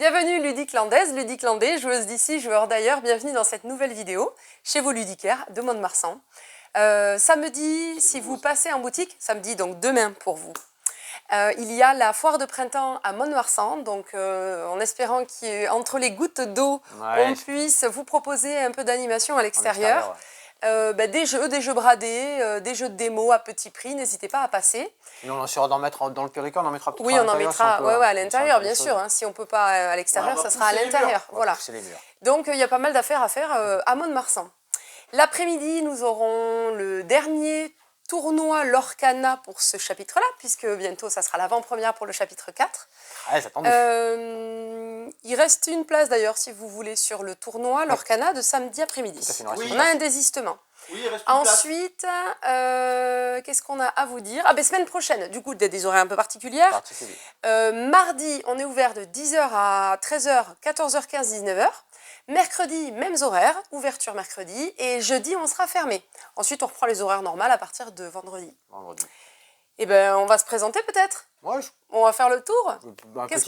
Bienvenue Ludiclandaise, Ludiclandais, joueuse d'ici, joueur d'ailleurs, bienvenue dans cette nouvelle vidéo chez vos ludicaires de Mont-de-Marsan. Samedi, si vous passez en boutique, samedi donc demain pour vous, il y a la foire de printemps à Mont-de-Marsan, donc en espérant qu'entre les gouttes d'eau, on puisse vous proposer un peu d'animation à l'extérieur. Des jeux bradés, des jeux de démo à petit prix, n'hésitez pas à passer. Et on essaiera d'en mettre dans le périca, on en mettra peut-être oui, à l'intérieur. Oui, on en mettra si à l'intérieur, bien sûr. Hein, si on ne peut pas à l'extérieur, ça sera à l'intérieur. Voilà. Donc, il y a pas mal d'affaires à faire à Mont-de-Marsan. L'après-midi, nous aurons le dernier tournoi Lorcana pour ce chapitre-là, puisque bientôt, ça sera l'avant-première pour le chapitre 4. Ouais, ça tombe. Il reste une place d'ailleurs, si vous voulez, sur le tournoi Lorcana de samedi après-midi. On a un désistement. Oui, il reste une Ensuite, qu'est-ce qu'on a à vous dire? Ah ben semaine prochaine, du coup, des horaires un peu particulières. Mardi, on est ouvert de 10h à 13h, 14h15, 19h. Mercredi, mêmes horaires, ouverture mercredi. Et jeudi, on sera fermé. Ensuite, on reprend les horaires normales à partir de vendredi. Eh ben, on va se présenter peut-être. Ouais, on va faire le tour.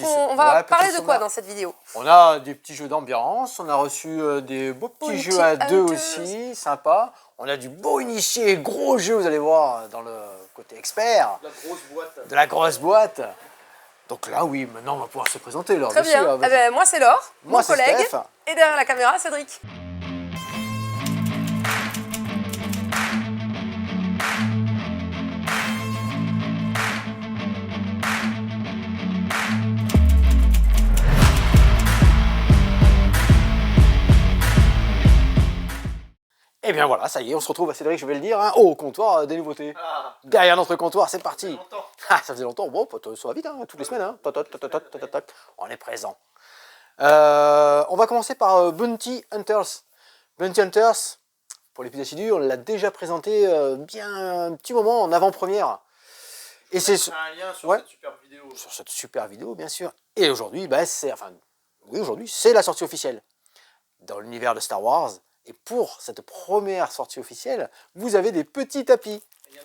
On va parler de quoi dans cette vidéo? On a des petits jeux d'ambiance, on a reçu des beaux petits jeux à deux aussi, sympa. On a du beau initié, gros jeu, vous allez voir, dans le côté expert. La grosse boîte. De la grosse boîte. Donc là, oui, maintenant on va pouvoir se présenter. Là, très bien. Moi, c'est Laure, mon collègue. Steph. Et derrière la caméra, Cédric. Et bien voilà, ça y est, on se retrouve, Cédric, je vais le dire, hein, au comptoir des nouveautés. Derrière notre comptoir, c'est parti. Ça faisait longtemps, bon, ça va vite, hein, toutes les semaines, hein. On est présent. On va commencer par Bounty Hunters. Bounty Hunters, pour les plus assidus, on l'a déjà présenté bien un petit moment en avant-première. Et c'est un lien sur cette super vidéo. Sur cette super vidéo, bien sûr. Et aujourd'hui, aujourd'hui, c'est la sortie officielle dans l'univers de Star Wars. Et pour cette première sortie officielle, vous avez des petits tapis.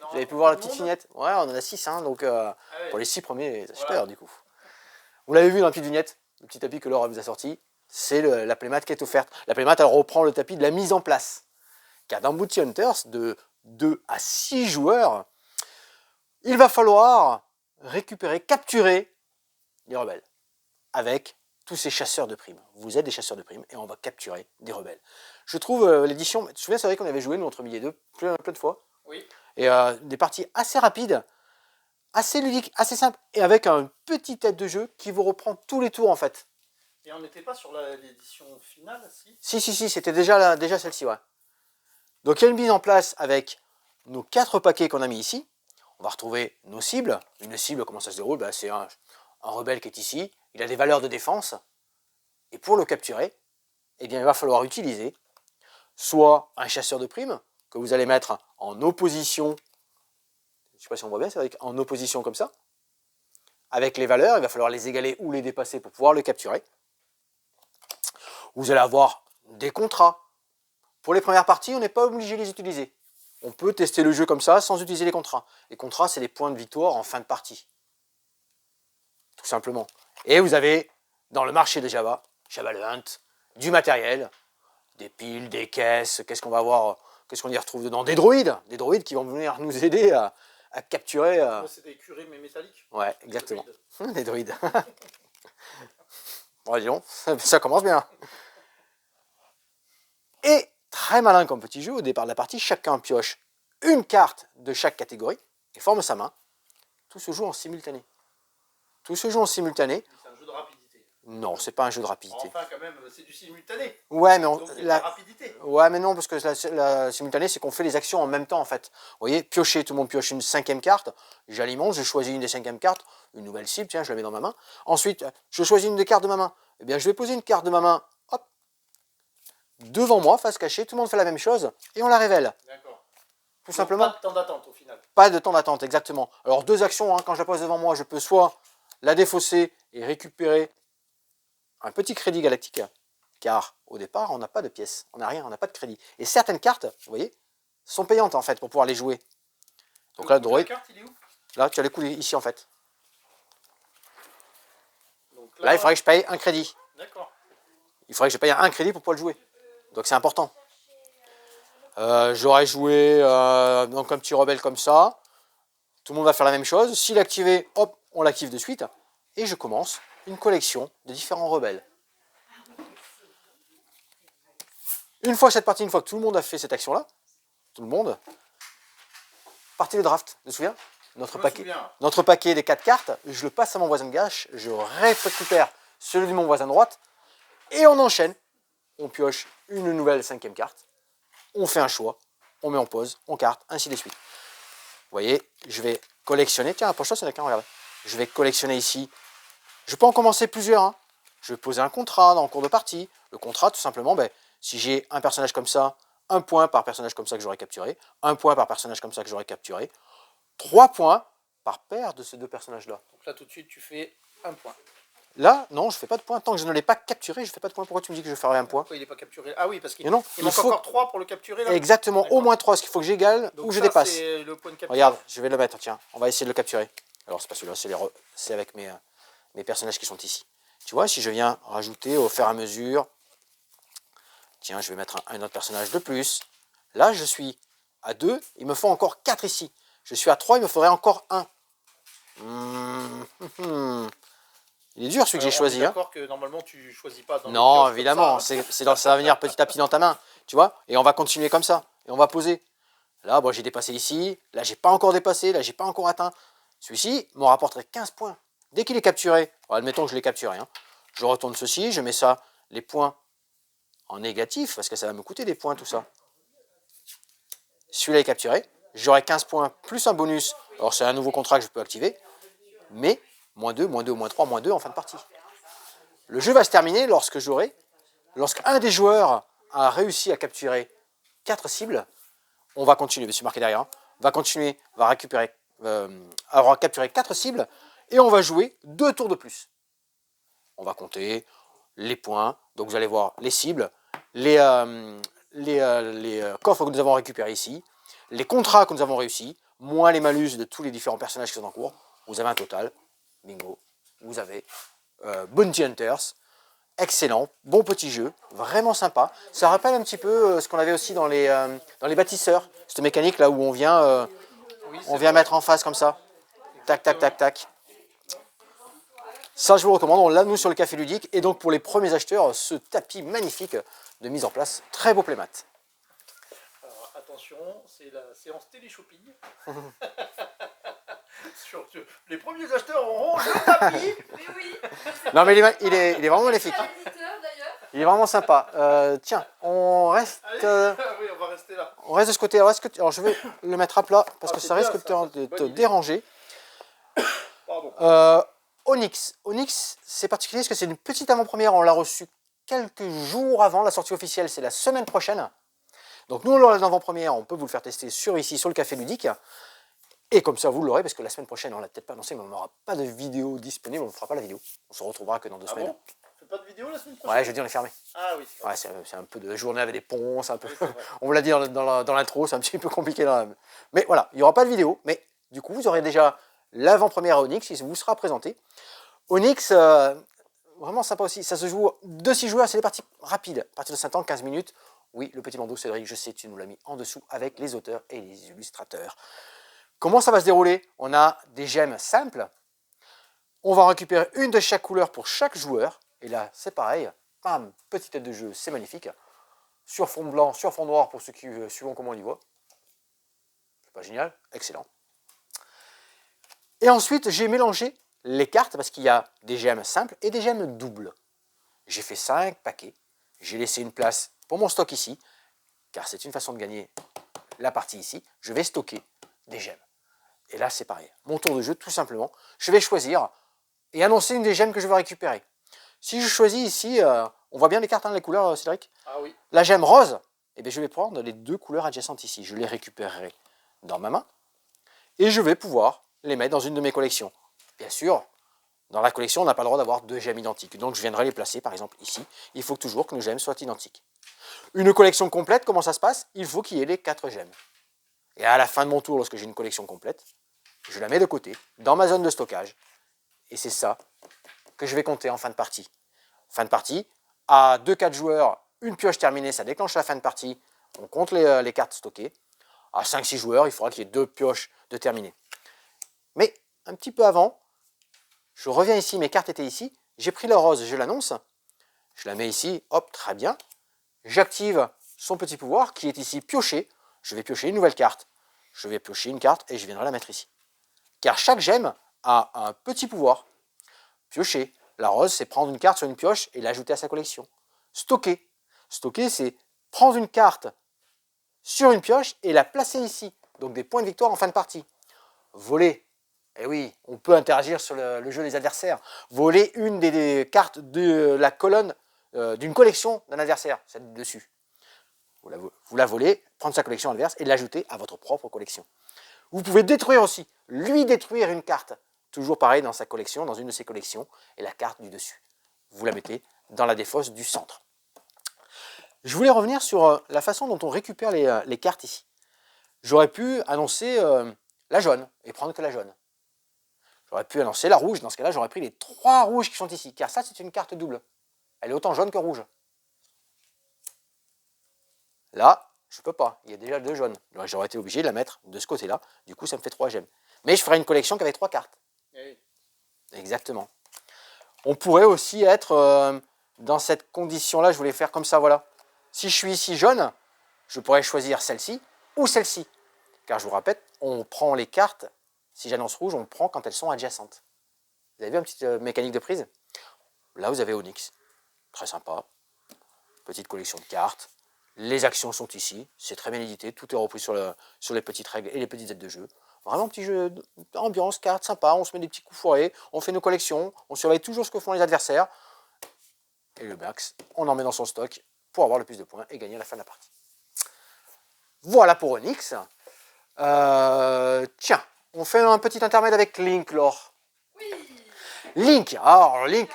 Vous allez pouvoir voir la petite vignette. Ouais, on en a 6, hein, donc pour les 6 premiers, c'est super du coup. Vous l'avez vu dans la petite vignette, le petit tapis que Laure vous a sorti, c'est la playmat qui est offerte. La playmat, elle reprend le tapis de la mise en place. Car dans Bounty Hunters, de 2 à 6 joueurs, il va falloir capturer les rebelles avec tous ces chasseurs de primes. Vous êtes des chasseurs de primes et on va capturer des rebelles. Je trouve l'édition, tu te souviens, c'est vrai qu'on avait joué, nous, entre midi et deux, plein de fois. Oui. Et des parties assez rapides, assez ludiques, assez simples, et avec un petit tête de jeu qui vous reprend tous les tours, en fait. Et on n'était pas sur l'édition finale, si? Si, c'était déjà celle-ci, ouais. Donc il y a une mise en place avec nos 4 paquets qu'on a mis ici. On va retrouver nos cibles. Une cible, comment ça se déroule? C'est un rebelle qui est ici. Il a des valeurs de défense. Et pour le capturer, eh bien, il va falloir utiliser soit un chasseur de primes que vous allez mettre en opposition, je ne sais pas si on voit bien, c'est en opposition comme ça. Avec les valeurs, il va falloir les égaler ou les dépasser pour pouvoir le capturer. Vous allez avoir des contrats. Pour les premières parties, on n'est pas obligé de les utiliser. On peut tester le jeu comme ça sans utiliser les contrats. Les contrats, c'est les points de victoire en fin de partie. Tout simplement. Et vous avez, dans le marché de Java Hunt, du matériel, des piles, des caisses, qu'est-ce qu'on va avoir, qu'est-ce qu'on y retrouve dedans? Des droïdes qui vont venir nous aider à capturer... C'est des curés mais métalliques. Ouais, exactement. Des droïdes. Bon, disons, ça commence bien. Et très malin comme petit jeu, au départ de la partie, chacun pioche une carte de chaque catégorie et forme sa main. Tout se joue en simultané. C'est un jeu de rapidité. Non, c'est pas un jeu de rapidité. Enfin, quand même, c'est du simultané. Ouais, mais donc la rapidité. Ouais, mais non, parce que la simultané, c'est qu'on fait les actions en même temps, en fait. Vous voyez, piocher, tout le monde pioche une 5e carte. J'alimente, je choisis une des 5e cartes, une nouvelle cible, tiens, je la mets dans ma main. Ensuite, je choisis une des cartes de ma main. Eh bien, je vais poser une carte de ma main, hop, devant moi, face cachée, tout le monde fait la même chose, et on la révèle. D'accord. Tout simplement. Pas de temps d'attente, au final. Pas de temps d'attente, exactement. Alors, 2 actions, hein, quand je la pose devant moi, je peux soit la défausser et récupérer un petit crédit galactique, car au départ, on n'a pas de pièces, on n'a rien, on n'a pas de crédit. Et certaines cartes, vous voyez, sont payantes en fait pour pouvoir les jouer. Donc là, droïde, la carte, il est où? là, tu as les coups ici en fait. Donc Là, il faudrait que je paye un crédit. D'accord. Il faudrait que je paye un crédit pour pouvoir le jouer. Donc c'est important. J'aurais joué donc un petit rebelle comme ça. Tout le monde va faire la même chose. S'il est activé, hop, on l'active de suite. Et je commence une collection de différents rebelles. Une fois que tout le monde a fait cette action-là, tout le monde, partie de draft, tu te souviens? Notre paquet des 4 cartes, je le passe à mon voisin de gauche, je récupère celui de mon voisin de droite, et on enchaîne. On pioche une nouvelle 5e carte, on fait un choix, on met en pause, on carte, ainsi de suite. Vous voyez, je vais collectionner, tiens, approche-toi, c'est la carte, regarde. Je vais collectionner ici, je peux en commencer plusieurs, hein. Je vais poser un contrat dans le cours de partie. Le contrat, tout simplement, si j'ai un personnage comme ça, 1 point par personnage comme ça que j'aurais capturé, 1 point par personnage comme ça que j'aurais capturé, 3 points par paire de ces 2 personnages-là. Donc là, tout de suite, tu fais 1 point. Là, non, je ne fais pas de point. Tant que je ne l'ai pas capturé, je ne fais pas de point. Pourquoi tu me dis que je ferai un point? Pourquoi il n'est pas capturé? Ah oui, parce qu'il manque encore 3 pour le capturer là. Exactement, au moins 3, ce qu'il faut que j'égale ou que je dépasse. Le point de capture. Regarde, je vais le mettre, tiens, on va essayer de le capturer. Alors, c'est pas celui-là, c'est avec mes personnages qui sont ici. Tu vois, si je viens rajouter au fur et à mesure, tiens, je vais mettre un autre personnage de plus. Là, je suis à 2, il me faut encore 4 ici. Je suis à 3, il me faudrait encore 1. Il est dur celui que j'ai choisi. D'accord que normalement tu choisis pas. Dans non, évidemment, ça va venir petit à petit dans ta main, tu vois. Et on va continuer comme ça. Et on va poser. Là, bon, j'ai dépassé ici. Là, j'ai pas encore dépassé. Là, j'ai pas encore atteint. Celui-ci me rapporterait 15 points. Dès qu'il est capturé, admettons que je l'ai capturé, je retourne ceci, je mets ça, les points en négatif, parce que ça va me coûter des points tout ça. Celui-là est capturé. J'aurai 15 points plus un bonus. Alors, c'est un nouveau contrat que je peux activer. Mais moins 2, moins 2, moins 3, moins 2 en fin de partie. Le jeu va se terminer lorsqu'un des joueurs a réussi à capturer 4 cibles. On va continuer, c'est marqué derrière, va continuer, va récupérer, aura capturé 4 cibles et on va jouer 2 tours de plus. On va compter les points, donc vous allez voir les cibles, les coffres que nous avons récupérés ici, les contrats que nous avons réussi, moins les malus de tous les différents personnages qui sont en cours. Vous avez un total, bingo, vous avez Bounty Hunters, excellent, bon petit jeu, vraiment sympa. Ça rappelle un petit peu ce qu'on avait aussi dans les bâtisseurs, cette mécanique là où on vient, mettre en face comme ça, tac, tac, tac, tac. Ça je vous recommande, on l'a nous sur le Café Ludique, et donc pour les premiers acheteurs, ce tapis magnifique de mise en place, très beau playmat. Alors attention, c'est la séance télé-shopping. Les premiers acheteurs auront le tapis. Oui. Non mais il est vraiment magnifique. Il est vraiment sympa. Tiens, on reste. Oui, on va rester là. On reste de ce côté. Alors je vais le mettre à plat parce que ça risque de te déranger. Pardon. Onyx. Onyx, c'est particulier parce que c'est une petite avant-première. On l'a reçu quelques jours avant. La sortie officielle, c'est la semaine prochaine. Donc nous, on l'a en avant-première. On peut vous le faire tester sur le Café Ludique. Et comme ça, vous l'aurez, parce que la semaine prochaine, on ne l'a peut-être pas annoncé, mais on n'aura pas de vidéo disponible, on ne fera pas la vidéo. On se retrouvera que dans 2 semaines. Bon, on fait pas de vidéo la semaine prochaine? Ouais, jeudi, on est fermé. Ah oui. Ouais, c'est un peu de journée avec des ponts, c'est un peu... on vous l'a dit dans l'intro, c'est un petit peu compliqué. Mais voilà, il n'y aura pas de vidéo, mais du coup, vous aurez déjà l'avant-première à Onyx, qui vous sera présenté. Onyx, vraiment sympa aussi, ça se joue de 6 joueurs, c'est des parties rapides, à partir de 5 ans, 15 minutes. Oui, le petit bandeau, Cédric, je sais, tu nous l'as mis en dessous avec les auteurs et les illustrateurs. Comment ça va se dérouler? On a des gemmes simples. On va récupérer une de chaque couleur pour chaque joueur. Et là, c'est pareil. Bam, petite tête de jeu, c'est magnifique. Sur fond blanc, sur fond noir pour ceux qui suivent comment on y voit. C'est pas génial? Excellent. Et ensuite, j'ai mélangé les cartes parce qu'il y a des gemmes simples et des gemmes doubles. J'ai fait 5 paquets. J'ai laissé une place pour mon stock ici, car c'est une façon de gagner la partie ici. Je vais stocker des gemmes. Et là, c'est pareil. Mon tour de jeu, tout simplement, je vais choisir et annoncer une des gemmes que je vais récupérer. Si je choisis ici, on voit bien les cartes, les couleurs, Cédric? Ah oui. La gemme rose, eh bien, je vais prendre les 2 couleurs adjacentes ici. Je les récupérerai dans ma main et je vais pouvoir les mettre dans une de mes collections. Bien sûr, dans la collection, on n'a pas le droit d'avoir 2 gemmes identiques. Donc, je viendrai les placer, par exemple, ici. Il faut toujours que nos gemmes soient identiques. Une collection complète, comment ça se passe? Il faut qu'il y ait les 4 gemmes. Et à la fin de mon tour, lorsque j'ai une collection complète, je la mets de côté, dans ma zone de stockage. Et c'est ça que je vais compter en fin de partie. Fin de partie, à 2-4 joueurs, une pioche terminée, ça déclenche la fin de partie. On compte les cartes stockées. À 5-6 joueurs, il faudra qu'il y ait 2 pioches de terminées. Mais un petit peu avant, je reviens ici, mes cartes étaient ici. J'ai pris la rose, je l'annonce. Je la mets ici, hop, très bien. J'active son petit pouvoir qui est ici pioché. Je vais piocher une nouvelle carte. Je vais piocher une carte et je viendrai la mettre ici. Car chaque gemme a un petit pouvoir. Piocher. La rose, c'est prendre une carte sur une pioche et l'ajouter à sa collection. Stocker. Stocker, c'est prendre une carte sur une pioche et la placer ici. Donc des points de victoire en fin de partie. Voler. Eh oui, on peut interagir sur le jeu des adversaires. Voler une des cartes de la colonne d'une collection d'un adversaire, celle dessus. Vous la volez, prendre sa collection adverse et l'ajouter à votre propre collection. Vous pouvez détruire aussi, lui détruire une carte. Toujours pareil dans sa collection, dans une de ses collections, et la carte du dessus. Vous la mettez dans la défausse du centre. Je voulais revenir sur la façon dont on récupère les cartes ici. J'aurais pu annoncer la jaune et prendre que la jaune. J'aurais pu annoncer la rouge, dans ce cas-là j'aurais pris les 3 rouges qui sont ici, car ça c'est une carte double. Elle est autant jaune que rouge. Là, je ne peux pas, il y a déjà 2 jaunes. J'aurais été obligé de la mettre de ce côté-là, du coup ça me fait 3 gemmes. Mais je ferai une collection qu'avec 3 cartes. Oui. Exactement. On pourrait aussi être dans cette condition-là, je voulais faire comme ça, voilà. Si je suis ici jaune, je pourrais choisir celle-ci ou celle-ci. Car je vous rappelle, on prend les cartes, si j'annonce rouge, on le prend quand elles sont adjacentes. Vous avez vu une petite mécanique de prise? Là, vous avez Onyx. Très sympa. Petite collection de cartes. Les actions sont ici. C'est très bien édité. Tout est repris sur les petites règles et les petites aides de jeu. Vraiment petit jeu d'ambiance, cartes, sympa. On se met des petits coups foirés. On fait nos collections. On surveille toujours ce que font les adversaires. Et le max, on en met dans son stock pour avoir le plus de points et gagner à la fin de la partie. Voilà pour Onyx. Tiens, on fait un petit intermède avec Link, Laure. Oui. Link, alors Link,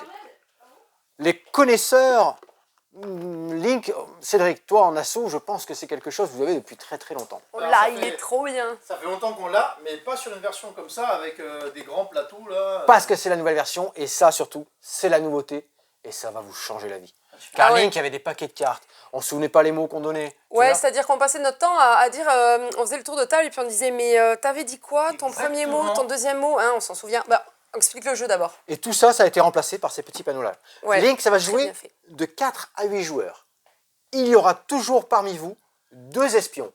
les connaisseurs, Link, Cédric, toi en assaut, je pense que c'est quelque chose que vous avez depuis très très longtemps. Oh là, il est trop bien. Ça fait longtemps qu'on l'a, mais pas sur une version comme ça, avec des grands plateaux là. Parce que c'est la nouvelle version, et ça surtout, c'est la nouveauté, et ça va vous changer la vie. Car Link avait des paquets de cartes, on ne se souvenait pas les mots qu'on donnait. Ouais, c'est-à-dire qu'on passait notre temps à dire, on faisait le tour de table et puis on disait, mais t'avais dit quoi? Ton premier mot, ton deuxième mot, hein, on s'en souvient. Bah, on explique le jeu d'abord. Et tout ça, ça a été remplacé par ces petits panneaux-là. Ouais, Link, ça va jouer de 4 à 8 joueurs. Il y aura toujours parmi vous 2 espions.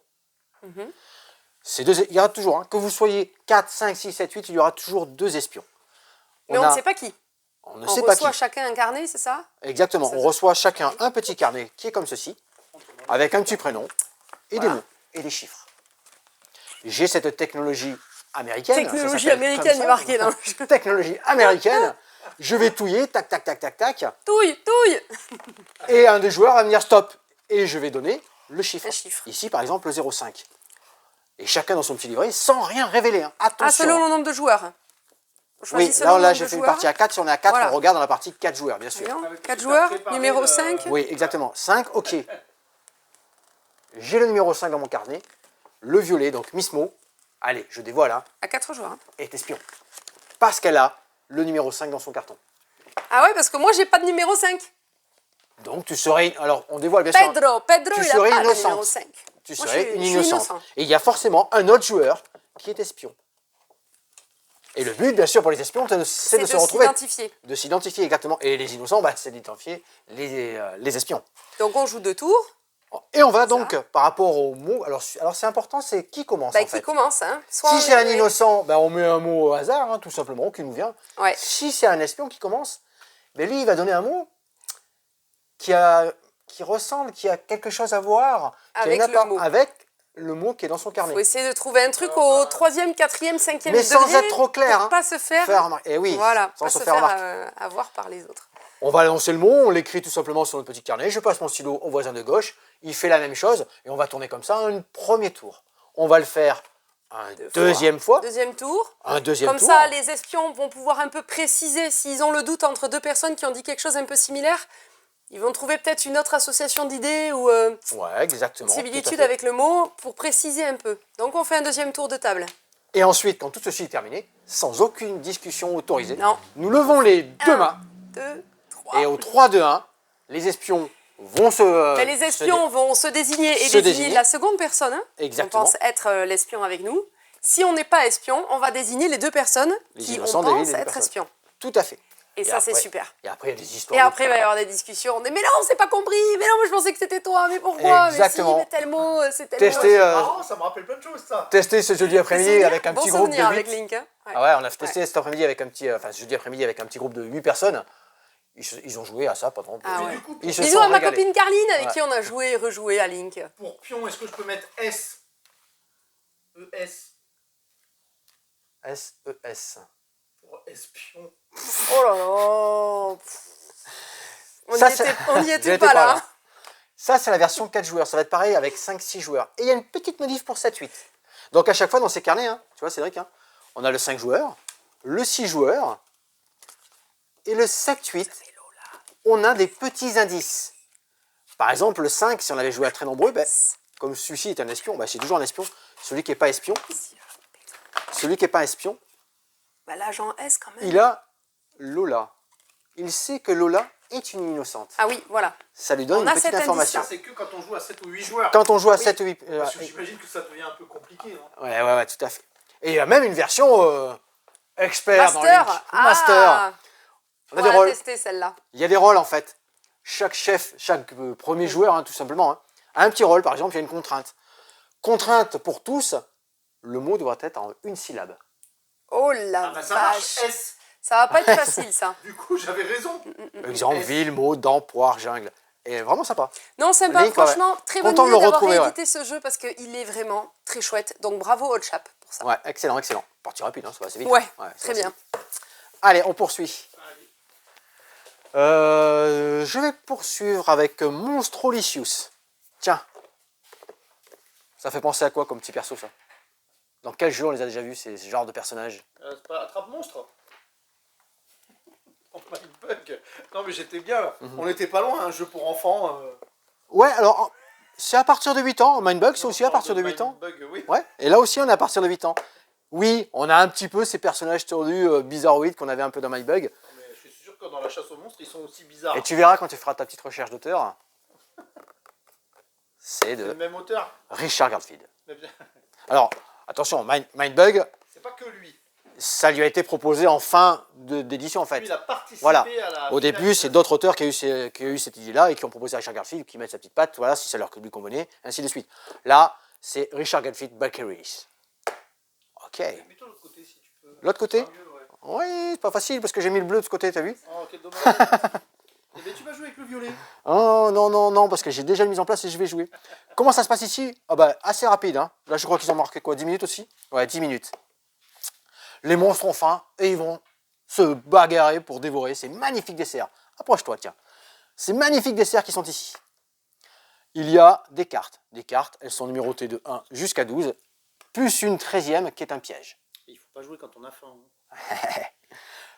Il y aura toujours, hein, que vous soyez 4, 5, 6, 7, 8, il y aura toujours 2 espions. Mais on ne sait pas qui. On ne sait pas qui. On reçoit chacun un carnet, c'est ça? Exactement, on reçoit chacun un petit carnet qui est comme ceci, avec un petit prénom, et des mots, et des chiffres. J'ai cette technologie américaine. Technologie américaine, il est marqué là. Technologie américaine. Je vais touiller, tac, tac, tac, tac, tac. Touille, touille. Et un des joueurs va me dire stop. Et je vais donner le chiffre. Un chiffre. Ici, par exemple, le 0,5. Et chacun dans son petit livret, sans rien révéler. Hein. Attention. Ah, selon le nombre de joueurs. Oui, là j'ai fait une partie à 4. Si on est à 4, voilà. On regarde dans la partie 4 joueurs, bien sûr. 4 joueurs, numéro 5. Oui, exactement. 5, ok. J'ai le numéro 5 dans mon carnet. Le violet, donc Miss Mo. Allez, je dévoile. Hein, à 4 joueurs. Hein. Est espion. Parce qu'elle a le numéro 5 dans son carton. Ah ouais, parce que moi, j'ai pas de numéro 5. Donc tu serais... Alors, on dévoile bien sûr. Pedro, tu il serais a pas innocente. le numéro 5. Tu serais une innocente. Et il y a forcément un autre joueur qui est espion. Et le but, bien sûr, pour les espions, c'est de se retrouver. De s'identifier, exactement. Et les innocents, bah, c'est d'identifier les espions. Donc on joue 2 tours. Et on va donc, par rapport au mot, alors c'est important, c'est qui commence en fait. Qui commence, hein. Si c'est un innocent, bah, on met un mot au hasard, hein, tout simplement, qui nous vient. Ouais. Si c'est un espion qui commence, ben lui, il va donner un mot qui ressemble, qui a quelque chose à voir avec le mot qui est dans son carnet. Il faut essayer de trouver un truc au 3e, 4e, 5e degré. Mais sans être trop clair. Pour pas se faire et oui, voilà, sans pas se faire remarquer. avoir par les autres. On va annoncer le mot, on l'écrit tout simplement sur notre petit carnet. Je passe mon stylo au voisin de gauche, il fait la même chose et on va tourner comme ça un premier tour. On va le faire deuxième fois. Deuxième tour. Un deuxième tour. Comme ça, les espions vont pouvoir un peu préciser s'ils ont le doute entre 2 personnes qui ont dit quelque chose un peu similaire. Ils vont trouver peut-être une autre association d'idées ou exactement, une similitude avec le mot pour préciser un peu. Donc on fait un deuxième tour de table. Et ensuite, quand tout ceci est terminé, sans aucune discussion autorisée, non. nous levons les 2 mains 2, 3. Et au 3, 2, 1, les espions vont se... les espions vont se désigner et se désigner désigner. la seconde personne. Hein, Exactement. on pense être l'espion avec nous. Si on n'est pas espion, on va désigner les deux personnes qui on pense être espions. Tout à fait. Et ça, c'est super. Et après, il y a des histoires. Et après, il va y avoir des discussions. On dit, mais non, on s'est pas compris. Mais non, moi, je pensais que c'était toi. Mais pourquoi? Exactement. Mais si, mais tel mot, c'est tel Tester, mot. C'est marrant, ça me rappelle plein de choses, ça. Tester ce jeudi après-midi avec un petit groupe de 8. avec Link. Hein. Ouais. Ah ouais, on a testé cet après-midi avec un petit... Enfin, ce jeudi après-midi avec un petit groupe de 8 personnes. Ils ont joué à ça pendant... Ah ouais. Du coup, Ils se Bisous sont à ma régalés. copine Carline, avec qui on a joué et rejoué à Link. pour pion, est-ce que je peux mettre S? ES S-E-S. pour espion. Oh là là. On n'y était pas là. Ça, c'est la version 4 joueurs. Ça va être pareil avec 5-6 joueurs. Et il y a une petite modif pour 7-8. Donc, à chaque fois, dans ces carnets, hein, tu vois, Cédric, hein, on a le 5 joueurs, le 6 joueurs et le 7-8. On a des petits indices. Par exemple, le 5, si on avait joué à très nombreux, ben, comme celui-ci est un espion, ben, c'est toujours un espion. Celui qui n'est pas espion, Bah, l'agent S quand même. il a Lola. Il sait que Lola est une innocente. Ah oui, voilà. Ça lui donne On une a petite cet information. C'est que quand on joue à 7 ou 8 joueurs. Quand on joue à 7 ou 8... Parce que j'imagine que ça devient un peu compliqué. Non ouais, tout à fait. Et il y a même une version expert dans Master. Link. Master. On a des rôles. Tester celle-là. Il y a des rôles en fait. Chaque chef, chaque premier joueur, hein, tout simplement, hein, a un petit rôle. Par exemple, il y a une contrainte. Contrainte pour tous, le mot doit être en une syllabe. Oh la bah ça marche, vache. S. Ça va pas être facile, ça. Du coup, j'avais raison. Exemple, S. ville, mot, dent, poire, jungle. Et vraiment sympa. Non, sympa. Link, Franchement, très bonne Content de idée le d'avoir retrouver, réédité ce jeu parce qu'il est vraiment très chouette. Donc bravo Hotchap pour ça. Ouais, excellent. Partie rapide, hein, ça va assez vite. Ouais, hein. très bien. Allez, on poursuit. Je vais poursuivre avec Monstrolicious. Tiens. Ça fait penser à quoi comme petit perso, ça? Dans quel jeu on les a déjà vus, ces genres de personnages? C'est pas Attrape Monstre. Oh, Mindbug. Non, mais j'étais bien là. On n'était pas loin, un jeu pour enfants. Ouais, alors, c'est à partir de 8 ans. Mindbug, c'est aussi à partir de 8 ans. Mindbug, oui. Ouais, et là aussi, on est à partir de 8 ans. Oui, on a un petit peu ces personnages tordus, bizarroïdes qu'on avait un peu dans Mindbug. Mais je suis sûr que dans la chasse aux monstres, ils sont aussi bizarres. Et tu verras quand tu feras ta petite recherche d'auteur. C'est C'est le de même auteur. Richard Garfield. Mais bien, Alors, attention, Mindbug, c'est pas que lui. ça lui a été proposé en fin d'édition en fait. Lui, il a participé Voilà. à la. Au début, c'est d'autres auteurs qui ont eu cette idée-là et qui ont proposé à Richard Garfield qui mettent sa petite patte, voilà, si ça leur lui convenait, ainsi de suite. Là, c'est Richard Garfield Bakeries. Ok. Mets-toi de l'autre côté si tu peux. L'autre côté? Ah, mieux, ouais. Oui, c'est pas facile parce que j'ai mis le bleu de ce côté, t'as vu? Oh, quel dommage. Eh bien, tu vas jouer avec le violet. Oh non, parce que j'ai déjà mis en place et je vais jouer. Comment ça se passe ici? Ah bah, assez rapide, hein. Là, je crois qu'ils ont marqué quoi? 10 minutes aussi? Ouais, 10 minutes. Les monstres ont faim et ils vont se bagarrer pour dévorer ces magnifiques desserts. Approche-toi, tiens. Ces magnifiques desserts qui sont ici. Il y a des cartes. Des cartes, elles sont numérotées de 1 jusqu'à 12, plus une 13e qui est un piège. Il faut pas jouer quand on a faim.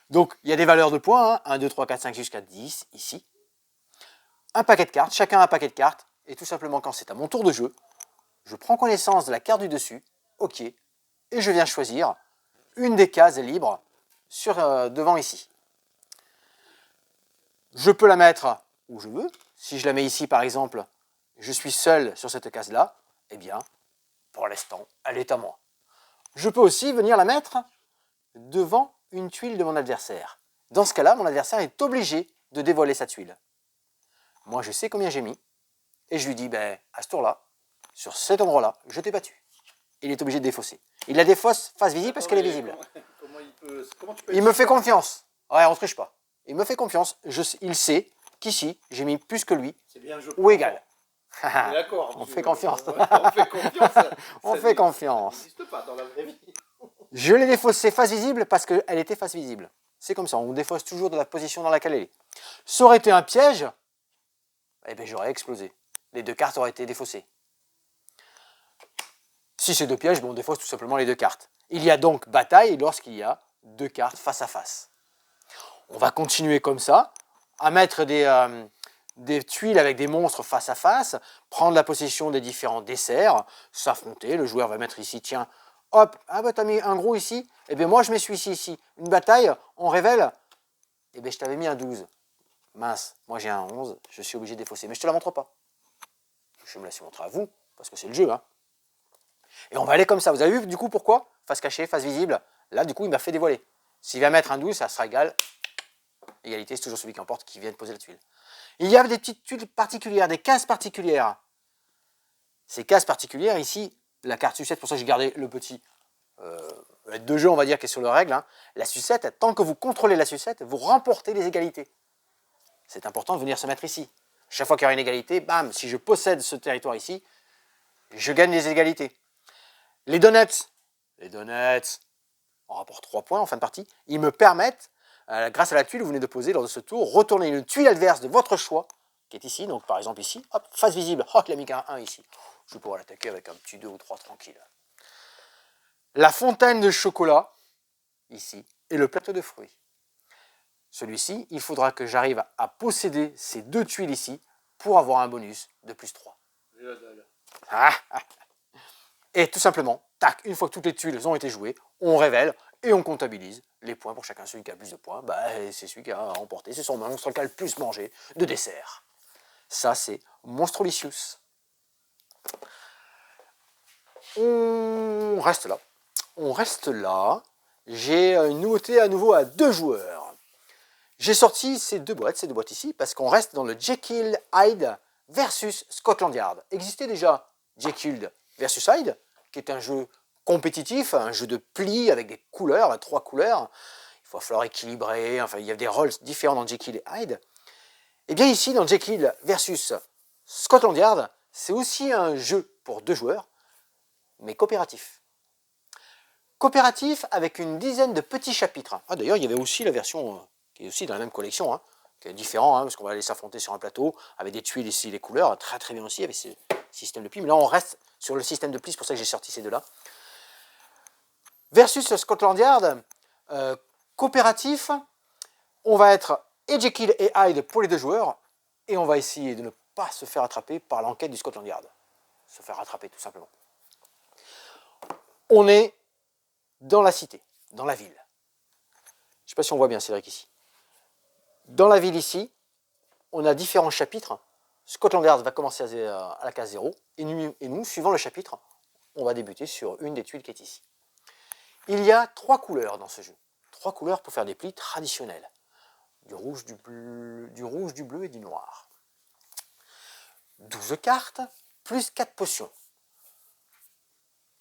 Donc, il y a des valeurs de points, hein, 1, 2, 3, 4, 5 jusqu'à 10, ici. Un paquet de cartes, chacun a un paquet de cartes, et tout simplement, quand c'est à mon tour de jeu, je prends connaissance de la carte du dessus, ok, et je viens choisir une des cases libres devant ici. Je peux la mettre où je veux. Si je la mets ici, par exemple, je suis seul sur cette case-là, eh bien, pour l'instant, elle est à moi. Je peux aussi venir la mettre devant une tuile de mon adversaire. Dans ce cas-là, mon adversaire est obligé de dévoiler sa tuile. Moi, je sais combien j'ai mis, et je lui dis, ben, à ce tour-là, sur cet endroit-là, je t'ai battu. Il est obligé de défausser. Il la défausse face visible parce qu'elle est visible. Comment tu peux Il me fait confiance. Ouais, on ne triche pas. Il me fait confiance. Il sait qu'ici, j'ai mis plus que lui, C'est bien le jeu. ou égal. D'accord. On fait confiance. On fait confiance. On fait confiance. Ça n'existe pas dans la vraie vie. Je l'ai défaussé face visible parce qu'elle était face visible. C'est comme ça, on défausse toujours de la position dans laquelle elle est. Ça aurait été un piège, eh bien j'aurais explosé. Les deux cartes auraient été défaussées. Si c'est deux pièges, on défausse tout simplement les deux cartes. Il y a donc bataille lorsqu'il y a deux cartes face à face. On va continuer comme ça, à mettre des tuiles avec des monstres face à face, prendre la possession des différents desserts, s'affronter. Le joueur va mettre ici, tiens, hop, ah bah t'as mis un gros ici, et bien moi je mets celui-ci ici. Une bataille, on révèle Eh bien, je t'avais mis un 12. Mince, moi j'ai un 11, je suis obligé de défausser. Mais je ne te la montre pas. Je vais me laisser montrer à vous, parce que c'est le jeu. Hein. Et on va aller comme ça. Vous avez vu du coup pourquoi? Face cachée, face visible. Là, du coup, il m'a fait dévoiler. S'il va mettre un 12, ça sera égal. Égalité, c'est toujours celui qui emporte qui vient de poser la tuile. Il y a des petites tuiles particulières, des cases particulières. Ces cases particulières, ici, la carte sucette, pour ça que j'ai gardé le petit de jeu, on va dire, qui est sur le règle. Hein. La sucette, tant que vous contrôlez la sucette, vous remportez les égalités. C'est important de venir se mettre ici. Chaque fois qu'il y aura une égalité, bam, si je possède ce territoire ici, je gagne les égalités. Les donuts, on rapporte 3 points en fin de partie, ils me permettent, grâce à la tuile que vous venez de poser lors de ce tour, retourner une tuile adverse de votre choix, qui est ici, donc par exemple ici, hop, face visible, oh, il a mis qu'un 1 ici. Je vais pouvoir l'attaquer avec un petit 2 ou 3 tranquille. La fontaine de chocolat, ici, et le plateau de fruits. Celui-ci, il faudra que j'arrive à posséder ces 2 tuiles ici pour avoir un bonus de plus 3. Et tout simplement, tac, une fois que toutes les tuiles ont été jouées, on révèle et on comptabilise les points pour chacun. Celui qui a le plus de points, bah, c'est celui qui a remporté. C'est son monstre qui a le plus mangé de dessert. Ça, c'est Monstrolicious. On reste là. On reste là. J'ai une nouveauté à nouveau à 2 joueurs. J'ai sorti ces deux boîtes ici, parce qu'on reste dans le Jekyll Hyde versus Scotland Yard. Existait déjà Jekyll versus Hyde, qui est un jeu compétitif, un jeu de plis avec des couleurs, 3 couleurs. Il va falloir équilibrer, enfin il y a des rôles différents dans Jekyll et Hyde. Et bien ici, dans Jekyll versus Scotland Yard, c'est aussi un jeu pour 2 joueurs, mais coopératif. Coopératif avec une dizaine de petits chapitres. Ah, d'ailleurs, il y avait aussi la version qui est aussi dans la même collection, hein, qui est différent, hein, parce qu'on va aller s'affronter sur un plateau, avec des tuiles ici, les couleurs, très très bien aussi, avec ce système de plis. Mais là, on reste sur le système de plis, c'est pour ça que j'ai sorti ces deux-là. Versus Scotland Yard, coopératif, on va être et Jekyll et Hyde pour les 2 joueurs, et on va essayer de ne pas se faire attraper par l'enquête du Scotland Yard. Se faire attraper, tout simplement. On est dans la cité, dans la ville. Je ne sais pas si on voit bien, Cédric, ici. Dans la ville, ici, on a différents chapitres. Scotland Yard va commencer à la case 0, et nous, suivant le chapitre, on va débuter sur une des tuiles qui est ici. Il y a 3 couleurs dans ce jeu. 3 couleurs pour faire des plis traditionnels. Du rouge, du bleu et du noir. 12 cartes, plus 4 potions.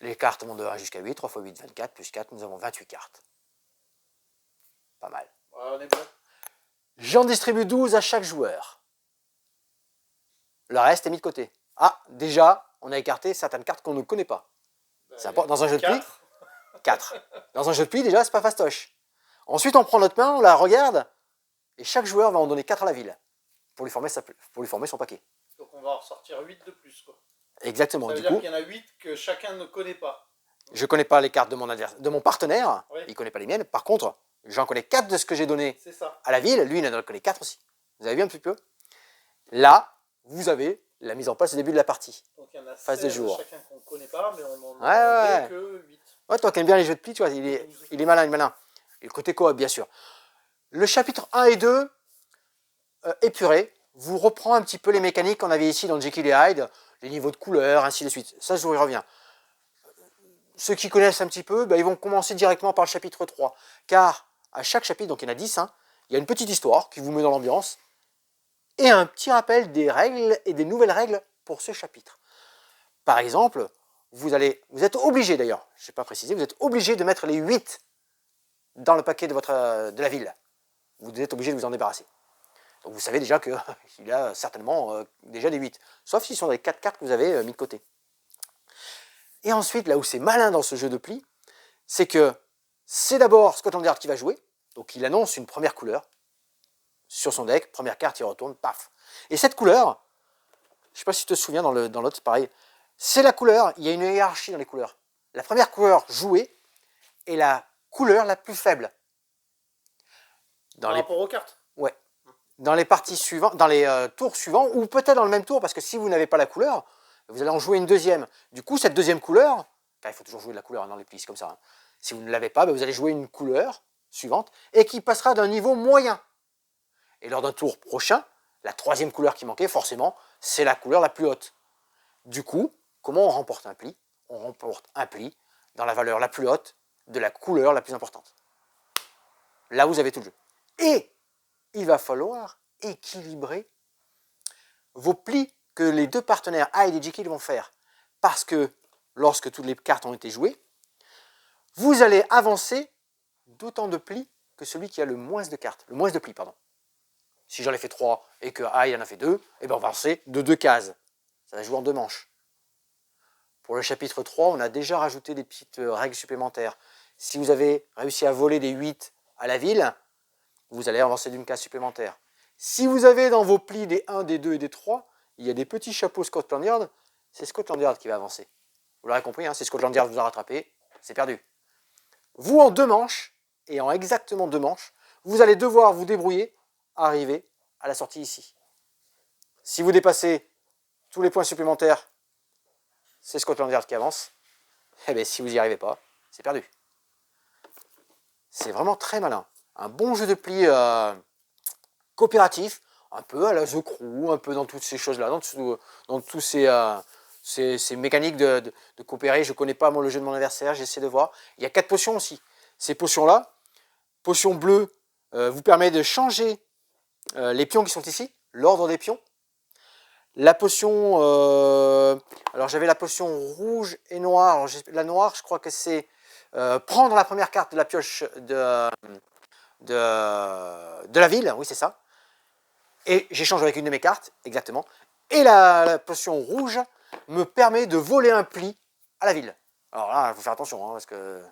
Les cartes vont de 1 jusqu'à 8, 3 x 8, 24, plus 4, nous avons 28 cartes. Pas mal. Ouais, on est bon. J'en distribue 12 à chaque joueur. Le reste est mis de côté. Ah, déjà, on a écarté certaines cartes qu'on ne connaît pas. C'est important. Dans un jeu de pli, 4. Dans un jeu de pli, déjà, c'est pas fastoche. Ensuite, on prend notre main, on la regarde, et chaque joueur va en donner 4 à la ville, pour lui former son paquet. Donc on va en ressortir 8 de plus, quoi. Exactement. Ça veut dire qu'il y en a 8 que chacun ne connaît pas. Je ne connais pas les cartes de mon partenaire, oui. Il ne connaît pas les miennes. Par contre, j'en connais 4 de ce que j'ai donné à la ville, lui, il en connaît 4 aussi. Vous avez vu un petit peu? Là, vous avez la mise en place au début de la partie. Donc il y en a phase de jour. Chacun qu'on ne connaît pas, mais on en a que 8. Ouais, toi qui aimes bien les jeux de pli, tu vois, il est malin, Et le côté coop, bien sûr. Le chapitre 1 et 2, épuré, vous reprend un petit peu les mécaniques qu'on avait ici dans Jekyll et Hyde, les niveaux de couleurs, ainsi de suite. Ça, je vous y reviens. Ceux qui connaissent un petit peu, ils vont commencer directement par le chapitre 3. Car à chaque chapitre, donc il y en a 10, hein, il y a une petite histoire qui vous met dans l'ambiance et un petit rappel des règles et des nouvelles règles pour ce chapitre. Par exemple, vous êtes obligé d'ailleurs, je n'ai pas précisé, vous êtes obligé de mettre les 8 dans le paquet de la ville. Vous êtes obligé de vous en débarrasser. Donc vous savez déjà qu'il y a certainement déjà des 8. Sauf si ce sont les 4 cartes que vous avez mis de côté. Et ensuite, là où c'est malin dans ce jeu de pli, c'est que c'est d'abord Scotland Yard qui va jouer. Donc il annonce une première couleur sur son deck. Première carte, il retourne, paf. Et cette couleur, je ne sais pas si tu te souviens dans l'autre, pareil. C'est la couleur, il y a une hiérarchie dans les couleurs. La première couleur jouée est la couleur la plus faible. Par rapport aux cartes. Ouais. Dans les parties suivantes, dans les tours suivants, ou peut-être dans le même tour, parce que si vous n'avez pas la couleur, vous allez en jouer une deuxième. Du coup, cette deuxième couleur, car il faut toujours jouer de la couleur dans les plis, comme ça. Hein. Si vous ne l'avez pas, vous allez jouer une couleur suivante, et qui passera d'un niveau moyen Et lors d'un tour prochain, la troisième couleur qui manquait, forcément, c'est la couleur la plus haute. Du coup, comment on remporte un pli? On remporte un pli dans la valeur la plus haute de la couleur la plus importante. Là, vous avez tout le jeu. Et il va falloir équilibrer vos plis que les deux partenaires Hyde et Jekyll vont faire. Parce que lorsque toutes les cartes ont été jouées, vous allez avancer d'autant de plis que celui qui a le moins de cartes, le moins de plis, pardon. Si j'en ai fait 3 et que Hyde en a fait 2, et bien on va avancer de 2 cases. Ça va jouer en 2 manches. Pour le chapitre 3, on a déjà rajouté des petites règles supplémentaires. Si vous avez réussi à voler des 8 à la ville, vous allez avancer d'une case supplémentaire. Si vous avez dans vos plis des 1, des 2 et des 3, il y a des petits chapeaux Scotland Yard, c'est Scotland Yard qui va avancer. Vous l'aurez compris, hein, si Scotland Yard vous a rattrapé, c'est perdu. Vous, en 2 manches, et en exactement 2 manches, vous allez devoir vous débrouiller à arriver à la sortie ici. Si vous dépassez tous les points supplémentaires, c'est Scotland Yard qui avance. Eh bien, si vous n'y arrivez pas, c'est perdu. C'est vraiment très malin. Un bon jeu de plis coopératif, un peu à la The Crew, un peu dans toutes ces choses-là, dans tous ces mécaniques de coopérer. Je ne connais pas moi le jeu de mon adversaire, j'essaie de voir. Il y a 4 potions aussi. Ces potions-là, potion bleue, vous permet de changer les pions qui sont ici, l'ordre des pions. La potion, alors j'avais la potion rouge et noire. Alors, la noire, je crois que c'est prendre la première carte de la pioche de la ville, oui c'est ça. Et j'échange avec une de mes cartes, exactement. Et la potion rouge me permet de voler un pli à la ville. Alors là, il faut faire attention, hein, parce que...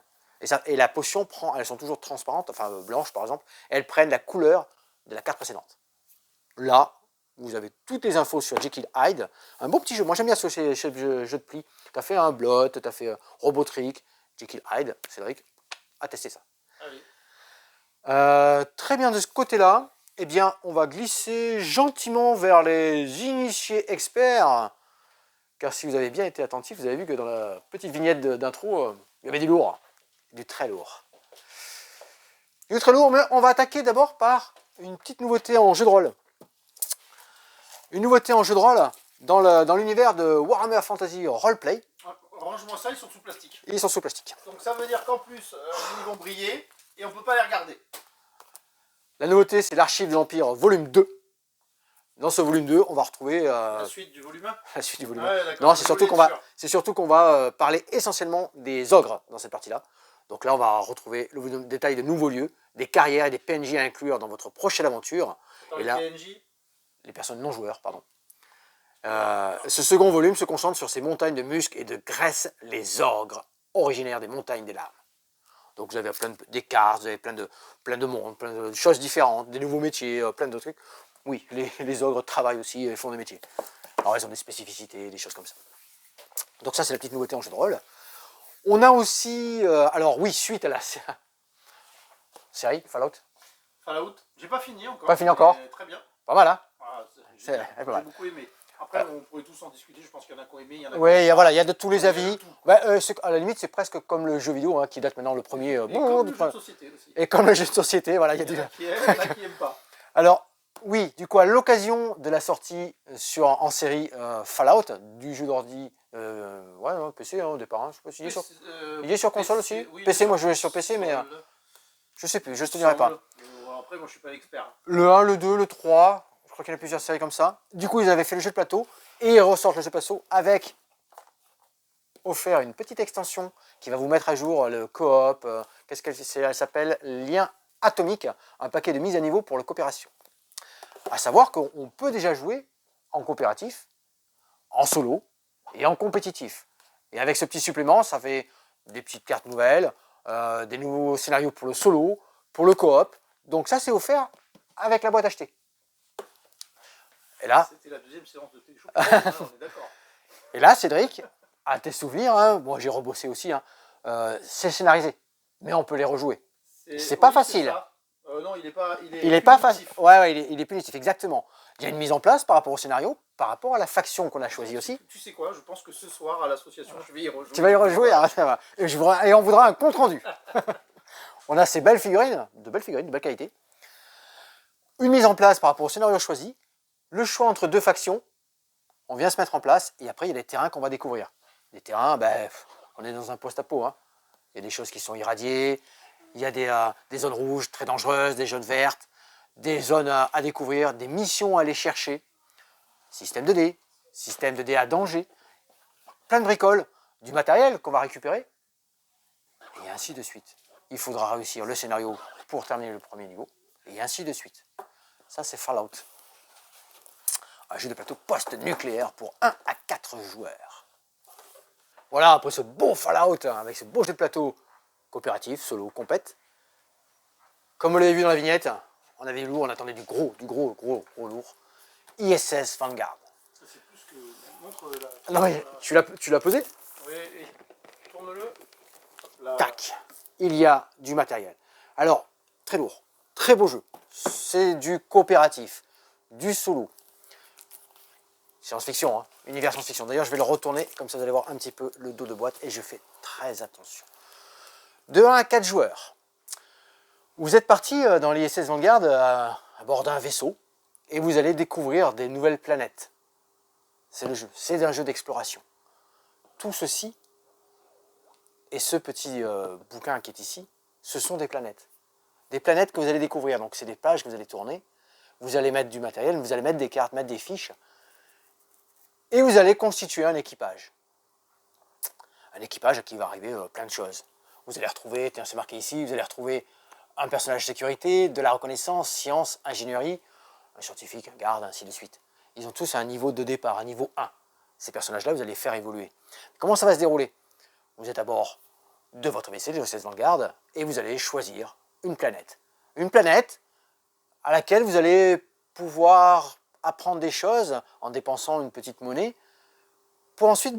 Et la potion elles sont toujours transparentes, enfin blanches par exemple, elles prennent la couleur de la carte précédente. Là, vous avez toutes les infos sur Jekyll Hyde. Un beau petit jeu, moi j'aime bien ce jeu de pli. Tu as fait un Blot, tu as fait Robotrick, Jekyll Hyde, Cédric a testé ça. Ah oui. Très bien de ce côté-là, eh bien, on va glisser gentiment vers les initiés experts. Car si vous avez bien été attentif, vous avez vu que dans la petite vignette d'intro, il y avait du lourd, du très lourd. Du très lourd, mais on va attaquer d'abord par une petite nouveauté en jeu de rôle. Une nouveauté en jeu de rôle dans l'univers de Warhammer Fantasy Roleplay. Range-moi ça, ils sont sous plastique. Ils sont sous plastique. Donc ça veut dire qu'en plus, ils vont briller et on ne peut pas les regarder. La nouveauté, c'est l'Archive de l'Empire, volume 2. Dans ce volume 2, on va retrouver... la suite du volume 1. La suite du volume 1. Ouais, non, c'est surtout qu'on va parler essentiellement des ogres dans cette partie-là. Donc là, on va retrouver le détail de nouveaux lieux, des carrières et des PNJ à inclure dans votre prochaine aventure. Et là, PNJ, les personnes non joueurs, pardon. Ce second volume se concentre sur ces montagnes de muscles et de graisse, les ogres, originaires des montagnes des larmes. Donc vous avez des cartes, vous avez plein de mondes, plein de choses différentes, des nouveaux métiers, plein de trucs. Oui, les ogres travaillent aussi et font des métiers. Alors ils ont des spécificités, des choses comme ça. Donc ça c'est la petite nouveauté en jeu de rôle. On a aussi, alors oui, suite à la série Fallout. Fallout, j'ai pas fini encore. Pas fini encore. Très bien. Pas mal, hein. J'ai beaucoup aimé. Après, on pourrait tous en discuter, je pense qu'il y en a qui ont aimé, il y en a qui oui, voilà, il y a de tous les avis. Bah, à la limite, c'est presque comme le jeu vidéo, hein, qui date maintenant le premier. Et comme le jeu de société aussi. Et comme le jeu de société, voilà. Il y a qui aiment, il y en a qui n'aiment pas. Alors, oui, du coup, à l'occasion de la sortie en série Fallout, du jeu d'ordi, ouais, PC au départ, hein, je sais pas si il est sur console PC, aussi. Oui, PC, moi je jouais sur PC, mais je sais plus, je ne te dirai pas. Après, moi je suis pas expert. Le 1, le 2, le 3, je crois qu'il y a plusieurs séries comme ça. Du coup, ils avaient fait le jeu de plateau et ils ressortent le jeu de plateau avec offert une petite extension qui va vous mettre à jour le coop. Qu'est-ce qu'elle s'appelle? Lien atomique, un paquet de mise à niveau pour la coopération. À savoir qu'on peut déjà jouer en coopératif, en solo et en compétitif. Et avec ce petit supplément, ça fait des petites cartes nouvelles, des nouveaux scénarios pour le solo, pour le coop. Donc ça, c'est offert avec la boîte achetée. Et là, c'était la deuxième séance de téléchou. On est d'accord. Et là, Cédric, à tes souvenirs, hein, moi j'ai rebossé aussi, hein, c'est scénarisé, mais on peut les rejouer. C'est pas facile. Non, il est pas facile. Ouais, il est punitif, exactement. Il y a une mise en place par rapport au scénario, par rapport à la faction qu'on a choisie aussi. Tu sais quoi, je pense que ce soir à l'association, je vais y rejouer. Tu vas y rejouer, hein, ça va. Et on voudra un compte rendu. On a ces belles figurines, de belle qualité. Une mise en place par rapport au scénario choisi, le choix entre deux factions, on vient se mettre en place, et après il y a des terrains qu'on va découvrir. Les terrains, ben, on est dans un post-apo, hein. Il y a des choses qui sont irradiées, il y a des zones rouges très dangereuses, des zones vertes, des zones à découvrir, des missions à aller chercher, système de dés à danger, plein de bricoles, du matériel qu'on va récupérer, et ainsi de suite. Il faudra réussir le scénario pour terminer le premier niveau, et ainsi de suite. Ça, c'est Fallout. Un jeu de plateau post-nucléaire pour 1 à 4 joueurs. Voilà, après ce beau Fallout, avec ce beau jeu de plateau coopératif, solo, compète. Comme vous l'avez vu dans la vignette, on avait lourd, on attendait du gros lourd. ISS Vanguard. Ça, c'est plus que... Montre la... Non mais, tu l'as posé? Oui, et tourne-le. Tac. Il y a du matériel. Alors, très lourd, très beau jeu. C'est du coopératif, du solo. Science-fiction, hein, univers science-fiction. D'ailleurs, je vais le retourner, comme ça vous allez voir un petit peu le dos de boîte, et je fais très attention. De 1 à 4 joueurs. Vous êtes parti dans l'ISS Vanguard à bord d'un vaisseau, et vous allez découvrir des nouvelles planètes. C'est le jeu, c'est un jeu d'exploration. Tout ceci, et ce petit bouquin qui est ici, ce sont des planètes. Des planètes que vous allez découvrir, donc c'est des pages que vous allez tourner, vous allez mettre du matériel, vous allez mettre des cartes, mettre des fiches, et vous allez constituer un équipage. Un équipage à qui va arriver plein de choses. Vous allez retrouver, tiens c'est marqué ici, vous allez retrouver un personnage sécurité, de la reconnaissance, science, ingénierie, un scientifique, un garde, ainsi de suite. Ils ont tous un niveau de départ, un niveau 1. Ces personnages-là, vous allez les faire évoluer. Comment ça va se dérouler? Vous êtes à bord de votre vaisseau, de l'ISS Vanguard, et vous allez choisir une planète. Une planète à laquelle vous allez pouvoir apprendre des choses en dépensant une petite monnaie, pour ensuite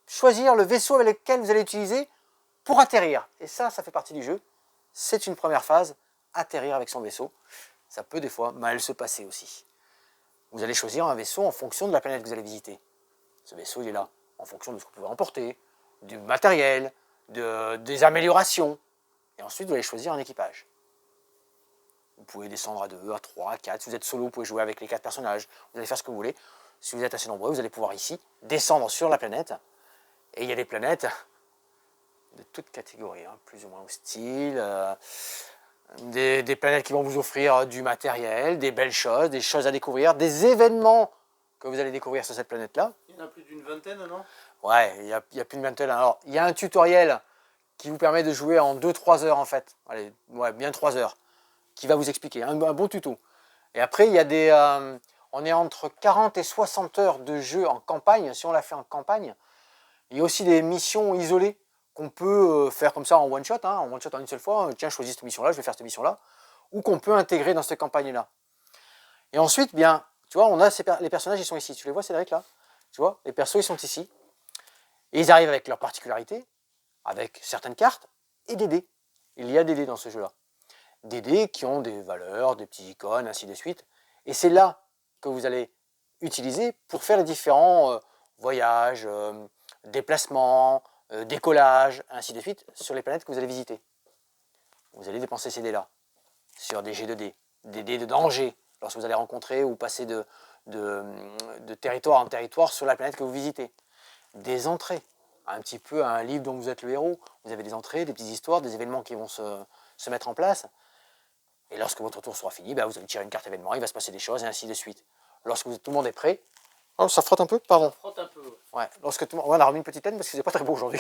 choisir le vaisseau avec lequel vous allez utiliser pour atterrir. Et ça fait partie du jeu. C'est une première phase, atterrir avec son vaisseau. Ça peut des fois mal se passer aussi. Vous allez choisir un vaisseau en fonction de la planète que vous allez visiter. Ce vaisseau, il est là, en fonction de ce que vous pouvez emporter, du matériel, des améliorations. Et ensuite, vous allez choisir un équipage. Vous pouvez descendre à 2, à 3, à 4. Si vous êtes solo, vous pouvez jouer avec les 4 personnages. Vous allez faire ce que vous voulez. Si vous êtes assez nombreux, vous allez pouvoir ici descendre sur la planète. Et il y a des planètes de toutes catégories, hein, plus ou moins hostiles. Des planètes qui vont vous offrir du matériel, des belles choses, des choses à découvrir, des événements que vous allez découvrir sur cette planète-là. Il y en a plus d'une vingtaine, non? Ouais, il y a plus d'une vingtaine. Alors, il y a un tutoriel qui vous permet de jouer en 2-3 heures en fait. Allez, ouais, bien 3 heures. Qui va vous expliquer, un bon tuto. Et après, il y a des... on est entre 40 et 60 heures de jeu en campagne, si on l'a fait en campagne. Il y a aussi des missions isolées qu'on peut faire comme ça en one-shot, hein, en one-shot en une seule fois. Tiens, je choisis cette mission-là, je vais faire cette mission-là. Ou qu'on peut intégrer dans cette campagne-là. Et ensuite, bien, tu vois, on a les personnages, ils sont ici. Tu les vois, Cédric, là? Tu vois, les persos, ils sont ici. Et ils arrivent avec leurs particularités, avec certaines cartes et des dés. Il y a des dés dans ce jeu-là. Des dés qui ont des valeurs, des petits icônes, ainsi de suite. Et c'est là que vous allez utiliser pour faire les différents voyages, déplacements, décollages, ainsi de suite, sur les planètes que vous allez visiter. Vous allez dépenser ces dés-là sur des jets de dés, des dés de danger, lorsque vous allez rencontrer ou passer de territoire en territoire sur la planète que vous visitez. Des entrées, un petit peu à un livre dont vous êtes le héros. Vous avez des entrées, des petites histoires, des événements qui vont se mettre en place. Et lorsque votre tour sera fini, vous allez tirer une carte événement, il va se passer des choses et ainsi de suite. Lorsque tout le monde est prêt... Oh, ça frotte un peu, pardon. Ça frotte un peu. Ouais, lorsque tout le monde... on a remis une petite laine parce que c'est pas très beau aujourd'hui.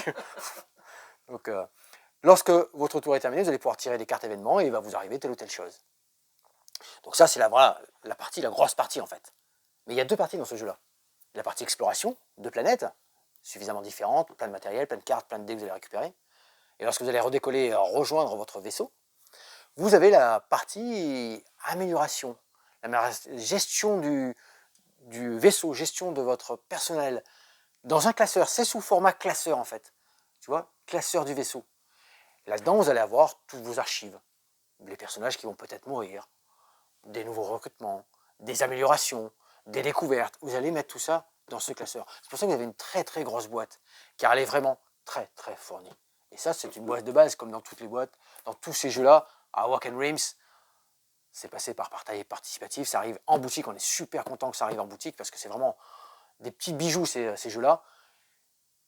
Donc, lorsque votre tour est terminé, vous allez pouvoir tirer des cartes événements et il va vous arriver telle ou telle chose. Donc ça, c'est voilà, la grosse partie en fait. Mais il y a deux parties dans ce jeu-là. La partie exploration de planètes, suffisamment différentes, plein de matériel, plein de cartes, plein de dés que vous allez récupérer. Et lorsque vous allez redécoller et rejoindre votre vaisseau, vous avez la partie amélioration, la gestion du vaisseau, gestion de votre personnel. Dans un classeur, c'est sous format classeur en fait. Tu vois, classeur du vaisseau. Là-dedans, vous allez avoir toutes vos archives. Les personnages qui vont peut-être mourir, des nouveaux recrutements, des améliorations, des découvertes. Vous allez mettre tout ça dans ce classeur. C'est pour ça que vous avez une très très grosse boîte, car elle est vraiment très très fournie. Et ça, c'est une boîte de base, comme dans toutes les boîtes, dans tous ces jeux-là, à Wacken Rims, c'est passé par partage participatif, ça arrive en boutique, on est super content que ça arrive en boutique parce que c'est vraiment des petits bijoux ces jeux-là.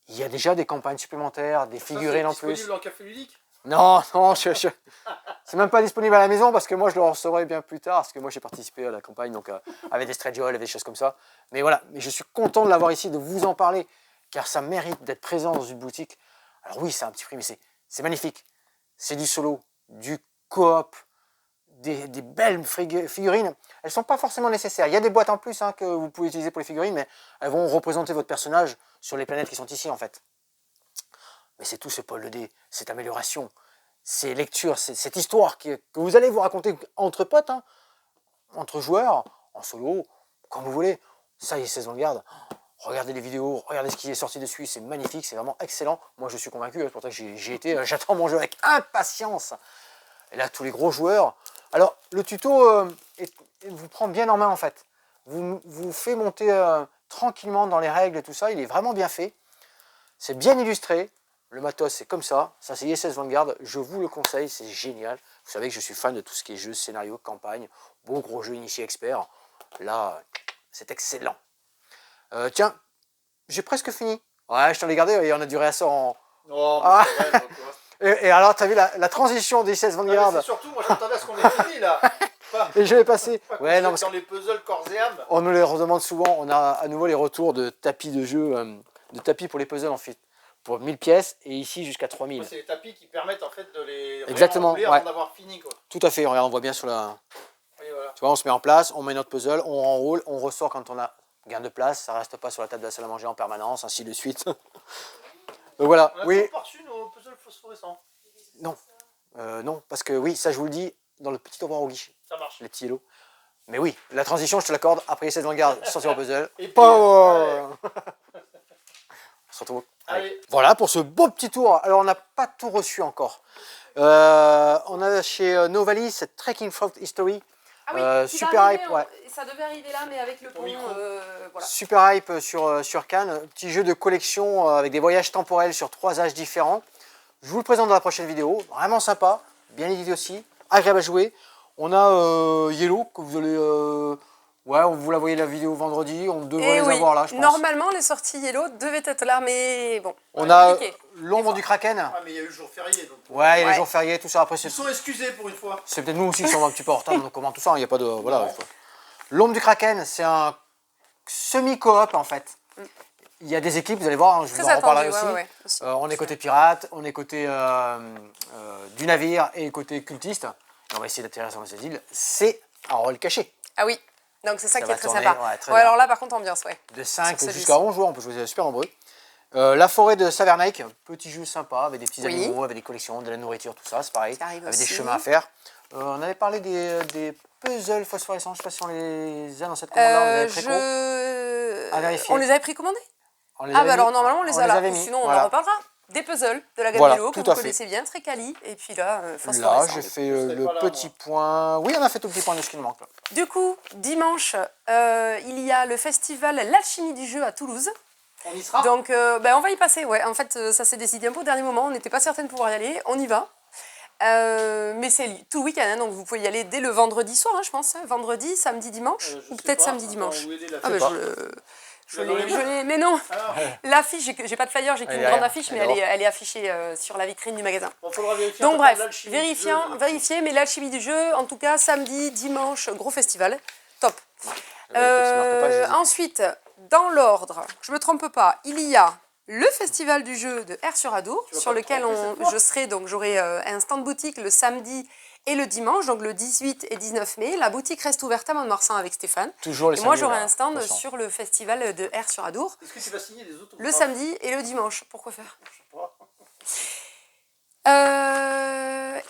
Il y a déjà des campagnes supplémentaires, des figurines en plus. C'est disponible en café ludique? Non, non, c'est même pas disponible à la maison parce que moi je le recevrai bien plus tard parce que moi j'ai participé à la campagne donc avec des stretch goals et des choses comme ça. Mais voilà, mais je suis content de l'avoir ici, de vous en parler car ça mérite d'être présent dans une boutique. Alors oui, c'est un petit prix, mais c'est magnifique. C'est du solo, du coop, des belles figurines. Elles sont pas forcément nécessaires. Il y a des boîtes en plus que vous pouvez utiliser pour les figurines, mais elles vont représenter votre personnage sur les planètes qui sont ici en fait. Mais c'est tout ce pôle de dés, cette amélioration, ces lectures, cette histoire que vous allez vous raconter entre potes, entre joueurs, en solo, comme vous voulez. Ça y est, 16 Vanguard. Regardez les vidéos, regardez ce qui est sorti dessus, c'est magnifique, c'est vraiment excellent. Moi je suis convaincu, c'est pour ça que j'ai été, j'attends mon jeu avec impatience. Et là, tous les gros joueurs. Alors, le tuto vous prend bien en main en fait. Vous fait monter tranquillement dans les règles et tout ça, il est vraiment bien fait. C'est bien illustré. Le matos, c'est comme ça. Ça, c'est ISS Vanguard. Je vous le conseille, c'est génial. Vous savez que je suis fan de tout ce qui est jeu, scénario, campagne. Beau gros jeu initié expert. Là, c'est excellent. Tiens, j'ai presque fini. Ouais, je t'en ai gardé et on a du réassort en... Non, mais c'est vrai, et alors, tu as vu la transition d'ISS Vanguard? C'est surtout, moi j'attendais à ce qu'on ait fini là. Et je vais passer. Ouais, non, dans les puzzles corps et âme. On nous les redemande souvent. On a à nouveau les retours de tapis de jeu, de tapis pour les puzzles en fait. Pour 1000 pièces et ici jusqu'à 3000. C'est les tapis qui permettent en fait de les exactement avant d'avoir fini quoi. Tout à fait, regarde, on voit bien sur la... Oui, voilà. Tu vois, on se met en place, on met notre puzzle, on enroule, on ressort quand on a gain de place, ça reste pas sur la table de la salle à manger en permanence, ainsi de suite. Donc voilà, On a oui. pas reçu nos puzzles phosphorescents. Non, non, parce que oui, ça je vous le dis, dans le petit au revoir au guichet. Ça marche. Les petits hello. Mais oui, la transition, je te l'accorde, après cette Vanguard, sortir au puzzle. Et puis, power. On se retrouve. Allez. Voilà pour ce beau petit tour. Alors on n'a pas tout reçu encore. On a chez Novali cette Trekking Through History. Ah oui, super hype, ouais. Ça devait arriver là, mais avec le pont, voilà. Super hype sur Cannes. Petit jeu de collection avec des voyages temporels sur 3 âges différents. Je vous le présente dans la prochaine vidéo. Vraiment sympa, bien édité aussi, agréable à jouer. On a Yellow que vous allez... Ouais, vous la voyez la vidéo vendredi, on devrait les avoir là, je pense. Normalement, les sorties Yellow devaient être là, mais bon. On a l'ombre du Kraken. Ah, mais il y a eu le jour férié. Donc... Ouais, il y a les jours fériés, tout ça. Après, ils sont excusés pour une fois. C'est peut-être nous aussi qui sommes un petit peu en retard, donc comment tout ça, il n'y a pas de... Voilà. L'ombre du Kraken, c'est un semi-coop en fait. Il y a des équipes, vous allez voir, je vous en reparlerai aussi. On est côté pirate, on est côté du navire et côté cultiste. Et on va essayer d'atterrir sur ces îles. C'est un rôle caché. Ah oui. Donc c'est ça qui est très sympa. Ouais, alors là par contre ambiance, ouais. De 5 jusqu'à 11 joueurs, on peut jouer super nombreux. La forêt de Savernake, petit jeu sympa avec des petits animaux, avec des collections, de la nourriture, tout ça, c'est pareil. Avec des chemins à faire. On avait parlé des puzzles phosphorescents, je ne sais pas si on les a dans cette commande-là, on les avait précommandés. À vérifier. On les avait précommandés? Alors normalement on les a là, sinon on en reparlera. Des puzzles de la gamme Yellow que vous connaissez bien, très quali. Et puis là, là j'ai fait le petit point. Oui, on a fait tout le petit point de ce qui nous manque. Là. Du coup, dimanche, il y a le festival L'Alchimie du jeu à Toulouse. On y sera. Donc, on va y passer. Ouais. En fait, ça s'est décidé un peu au dernier moment. On n'était pas certaine de pouvoir y aller. On y va. Mais c'est tout le week-end, donc vous pouvez y aller dès le vendredi soir, je pense. Vendredi, samedi, dimanche. Ou peut-être samedi, dimanche. Mais non, l'affiche, j'ai pas de flyer, j'ai qu'une grande affiche, mais elle est affichée sur la vitrine du magasin. Donc bref, vérifiez, mais l'alchimie du jeu, en tout cas, samedi, dimanche, gros festival, top. Ensuite, dans l'ordre, je me trompe pas, il y a le festival du jeu de R sur Adour, sur lequel je serai, donc j'aurai un stand boutique le samedi et le dimanche, donc le 18 et 19 mai. La boutique reste ouverte à Mont-de-Marsan avec Stéphane. Toujours les et moi, j'aurai un stand sur le festival de R sur Adour. Est-ce que tu vas signer des autographes? Le samedi et le dimanche. Pourquoi faire?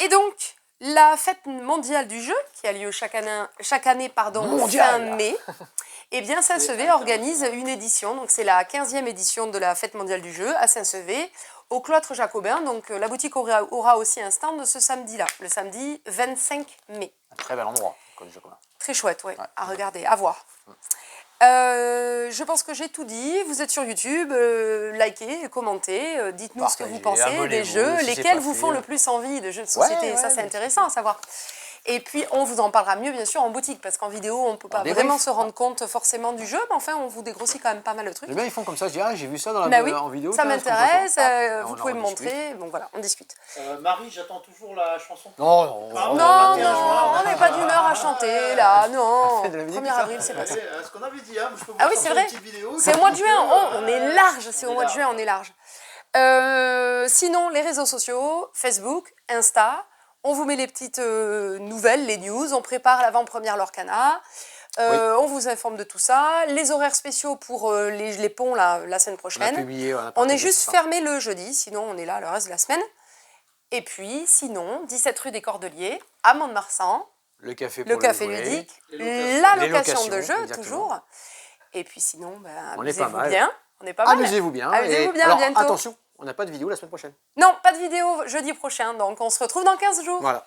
Et donc, la fête mondiale du jeu, qui a lieu chaque année fin mai, eh bien, Saint-Sevé organise une édition. Donc, c'est la 15e édition de la fête mondiale du jeu à Saint-Sevé, au cloître jacobin. Donc, la boutique aura aussi un stand ce samedi-là, le samedi 25 mai. Un très bel endroit, le jacobin. Très chouette, ouais, à regarder, à voir. Je pense que j'ai tout dit. Vous êtes sur YouTube, likez, commentez, dites-nous ce que vous pensez des jeux, lesquels vous font le plus envie de jeux de société. Ça, c'est intéressant à savoir. Et puis, on vous en parlera mieux, bien sûr, en boutique, parce qu'en vidéo, on ne peut pas vraiment se rendre compte forcément du jeu, mais enfin, on vous dégrossit quand même pas mal le truc. Les gens, ils font comme ça, je dis, ah, j'ai vu ça dans en vidéo. Ça m'intéresse, vous pouvez me montrer, donc voilà, on discute. Marie, j'attends toujours la chanson. Non, on n'est pas d'humeur à chanter, là, non. 1er avril, c'est pas ça. Ce qu'on avait dit, je peux vous oui, c'est vrai. C'est au mois de juin, on est large, c'est au mois de juin, on est large. Sinon, les réseaux sociaux, Facebook, Insta, on vous met les petites nouvelles, les news, on prépare l'avant-première Lorcana, on vous informe de tout ça, les horaires spéciaux pour les ponts la semaine prochaine. On est juste fermé le jeudi, sinon on est là le reste de la semaine. Et puis, sinon, 17 rue des Cordeliers, à Mont-de-Marsan, le café ludique, la location de jeux, toujours. Et puis sinon, amusez-vous bien. On est pas mal. Amusez-vous bien. Amusez-vous bien, bientôt. Attention, on n'a pas de vidéo la semaine prochaine. Non, pas de vidéo jeudi prochain, donc on se retrouve dans 15 jours. Voilà.